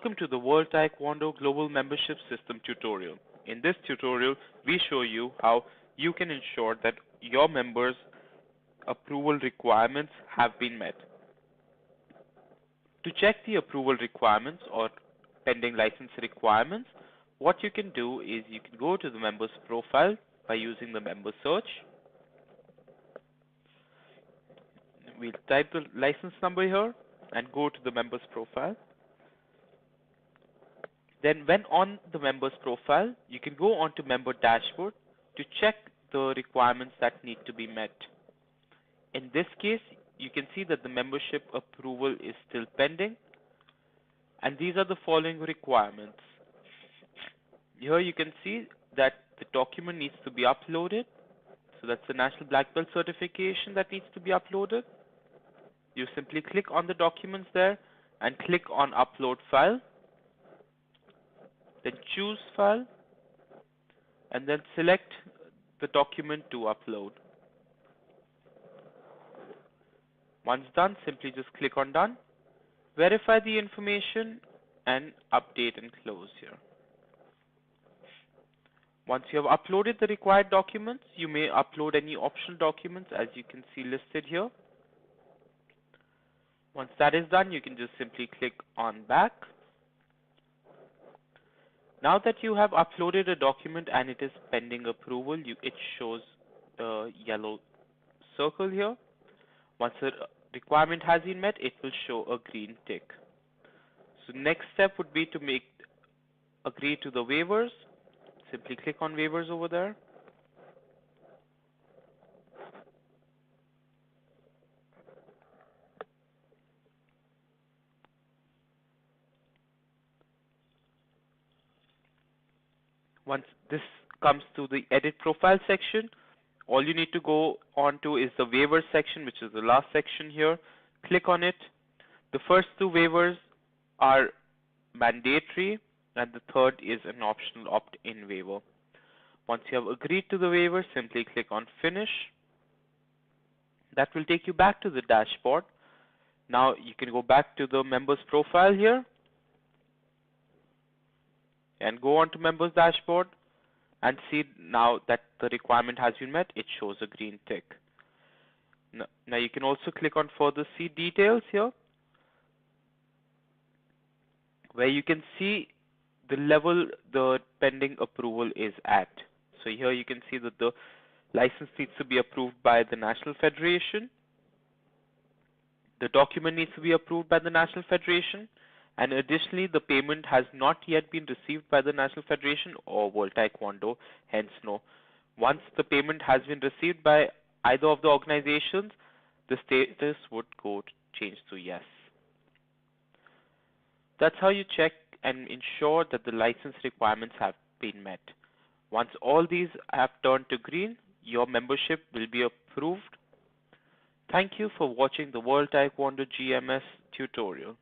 Welcome to the World Taekwondo Global Membership System tutorial. In this tutorial, we show you how you can ensure that your members' approval requirements have been met. To check the approval requirements or pending license requirements, what you can do is you can go to the member's profile by using the member search. We'll type the license number here and go to the member's profile. Then when on the member's profile, you can go onto member dashboard to check the requirements that need to be met. In this case, you can see that the membership approval is still pending, and these are the following requirements. Here you can see that the document needs to be uploaded. So that's the National Black Belt certification that needs to be uploaded. You simply click on the documents there and click on Upload File. Then choose File and then select the document to upload. Once done, simply just click on Done. Verify the information and update and close here. Once you have uploaded the required documents, you may upload any optional documents as you can see listed here. Once that is done, you can just simply click on Back. Now that you have uploaded a document and it is pending approval, it shows the yellow circle here. Once the requirement has been met, it will show a green tick. So next step would be to agree to the waivers. Simply click on waivers over there. Once this comes to the edit profile section, all you need to go on to is the waiver section, which is the last section here. Click on it. The first two waivers are mandatory and the third is an optional opt-in waiver. Once you have agreed to the waiver, simply click on Finish. That will take you back to the dashboard. Now you can go back to the member's profile here and go on to members dashboard and see now that the requirement has been met. It shows a green tick. Now you can also click on Further See Details here, where you can see the level the pending approval is at. So here you can see that the license needs to be approved by the National Federation. The document needs to be approved by the National Federation. And additionally, the payment has not yet been received by the National Federation or World Taekwondo, hence no. Once the payment has been received by either of the organizations, the status would go to change to yes. That's how you check and ensure that the license requirements have been met. Once all these have turned to green, your membership will be approved. Thank you for watching the World Taekwondo GMS tutorial.